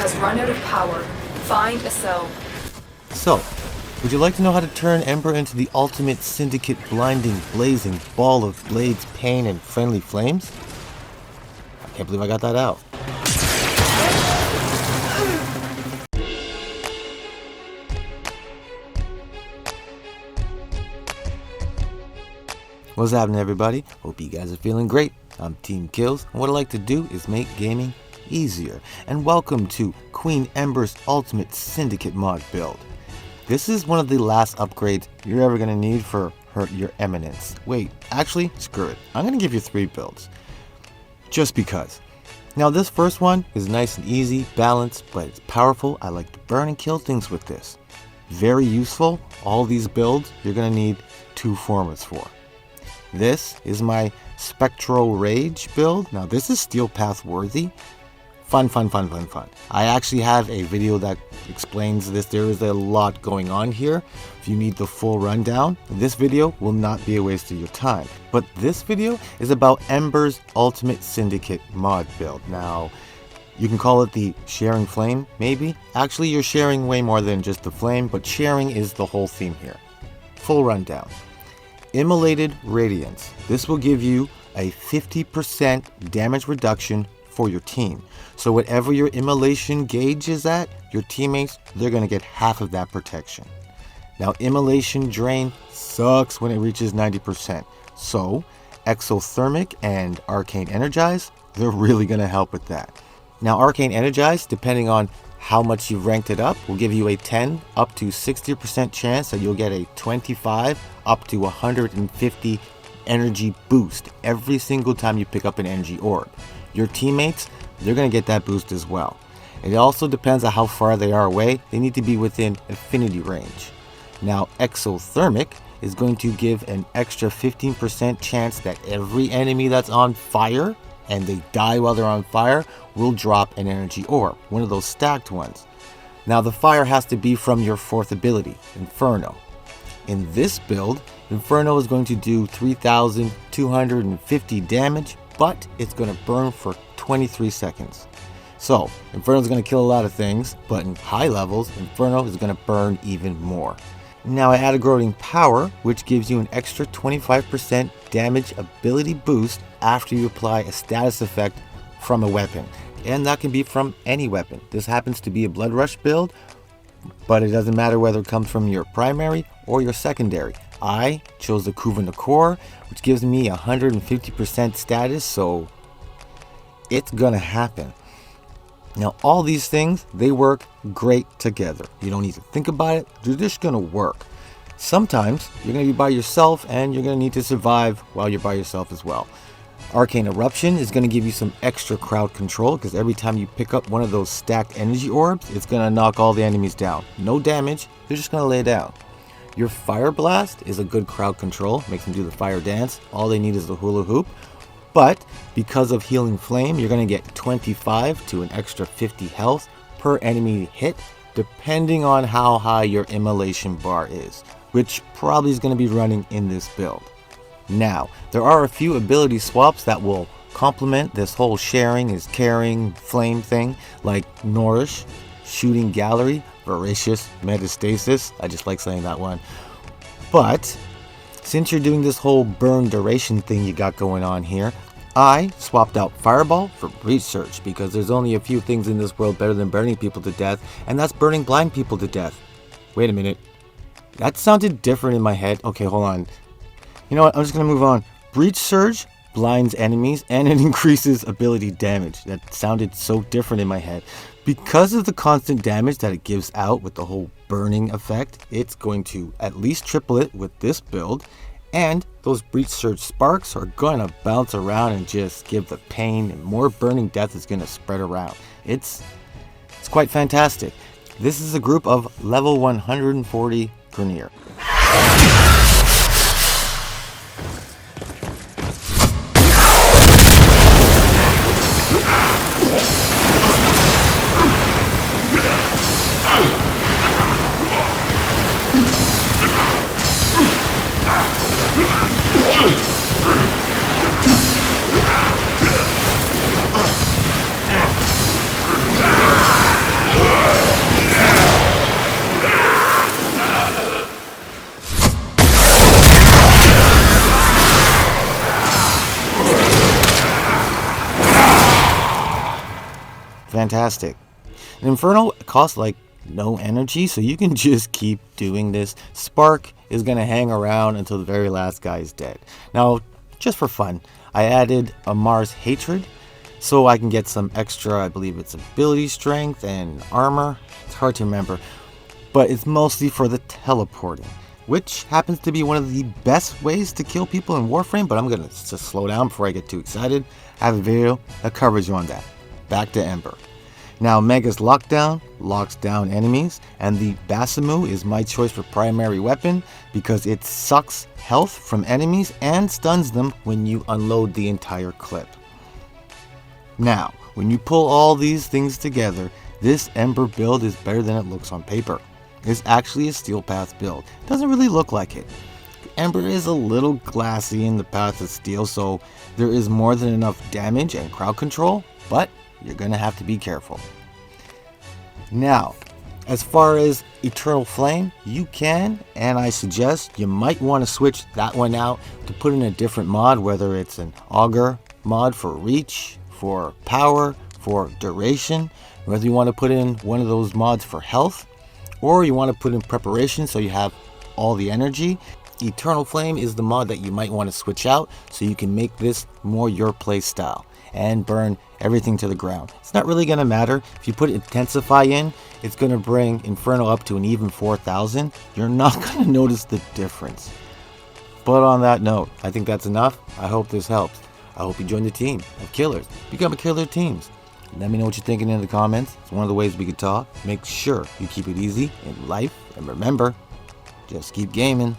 has run out of power. Find a cell. So, would you like to know how to turn Ember into the ultimate syndicate blinding, blazing ball of blades, pain, and friendly flames? I can't believe I got that out. What's happening, everybody? Hope you guys are feeling great. I'm Team Kills, and what I like to do is make gaming easier. And welcome to Queen Ember's Ultimate Syndicate mod build. This is one of the last upgrades you're ever going to need for your eminence. Wait, actually, screw it. I'm going to give you 3 builds. Just because. Now, this first one is nice and easy, balanced, but it's powerful. I like to burn and kill things with this. Very useful. All these builds, you're going to need 2 formas for. This is my Spectral Rage build. Now this is Steel Path worthy. Fun. I actually have a video that explains this. There is a lot going on here. If you need the full rundown, this video will not be a waste of your time. But this video is about Ember's Ultimate Syndicate mod build. Now, you can call it the Sharing Flame, maybe. Actually, you're sharing way more than just the flame, but sharing is the whole theme here. Full rundown. Immolated Radiance. This will give you a 50% damage reduction for your team. So whatever your immolation gauge is at, your teammates, they're going to get half of that protection. Now, immolation drain sucks when it reaches 90%. So Exothermic and Arcane Energize, they're really going to help with that. Now, Arcane Energize, depending on how much you've ranked it up, will give you a 10 up to 60% chance that you'll get a 25 up to 150 energy boost every single time you pick up an energy orb. Your teammates, they're going to get that boost as well. It also depends on how far they are away. They need to be within affinity range. Now, Exothermic is going to give an extra 15% chance that every enemy that's on fire and they die while they're on fire will drop an energy orb, one of those stacked ones. Now the fire has to be from your 4th ability, Inferno. In this build, Inferno is going to do 3,250 damage, but it's going to burn for 23 seconds. So, Inferno is going to kill a lot of things, but in high levels, Inferno is going to burn even more. Now I added Growing Power, which gives you an extra 25% damage ability boost after you apply a status effect from a weapon. And that can be from any weapon. This happens to be a Blood Rush build, but it doesn't matter whether it comes from your primary or your secondary. I chose the Kuvana Core, which gives me 150% status, so it's gonna happen. Now all these things, they work great together. You don't need to think about it, they're just gonna work. Sometimes you're gonna be by yourself and you're gonna need to survive while you're by yourself as well. Arcane Eruption is gonna give you some extra crowd control because every time you pick up one of those stacked energy orbs, it's gonna knock all the enemies down. No damage, they're just gonna lay down. Your Fire Blast is a good crowd control, makes them do the fire dance. All they need is the hula hoop. But because of Healing Flame, you're going to get 25 to an extra 50 health per enemy hit, depending on how high your immolation bar is, which probably is going to be running in this build. Now, there are a few ability swaps that will complement this whole sharing is caring flame thing, like Nourish, Shooting Gallery, Voracious, Metastasis. I just like saying that one. But since you're doing this whole burn duration thing you got going on here, I swapped out Fireball for Breach Surge because there's only a few things in this world better than burning people to death, and that's burning blind people to death. Wait a minute. That sounded different in my head. Okay, hold on. You know what? I'm just going to move on. Breach Surge blinds enemies and it increases ability damage. That sounded so different in my head. Because of the constant damage that it gives out with the whole burning effect, it's going to at least triple it with this build, and those Breach Surge sparks are going to bounce around and just give the pain, and more burning death is going to spread around. It's quite fantastic. This is a group of level 140 Grineer. fantastic. An Inferno costs like no energy, so you can just keep doing this. Spark is going to hang around until the very last guy is dead. Now, just for fun, I added a Mars Hatred so I can get some extra, I believe it's ability strength and armor. It's hard to remember, but it's mostly for the teleporting, which happens to be one of the best ways to kill people in Warframe, but I'm going to just slow down before I get too excited. I have a video that covers you on that. Back to Ember. Now, Mega's Lockdown locks down enemies, and the Basimu is my choice for primary weapon because it sucks health from enemies and stuns them when you unload the entire clip. Now, when you pull all these things together, this Ember build is better than it looks on paper. It's actually a Steel Path build. It doesn't really look like it. Ember is a little glassy in the path of steel, so there is more than enough damage and crowd control, but you're going to have to be careful. Now, as far as Eternal Flame, you can, and I suggest you might want to switch that one out to put in a different mod, whether it's an Augur mod for reach, for power, for duration, whether you want to put in one of those mods for health, or you want to put in preparation so you have all the energy. Eternal Flame is the mod that you might want to switch out so you can make this more your play style and burn everything to the ground. It's not really going to matter. If you put Intensify in, it's going to bring Inferno up to an even 4,000. You're not going to notice the difference. But on that note, I think that's enough. I hope this helps. I hope you join the team of killers. Become a killer teams. Let me know what you're thinking in the comments. It's one of the ways we could talk. Make sure you keep it easy in life. And remember, just keep gaming.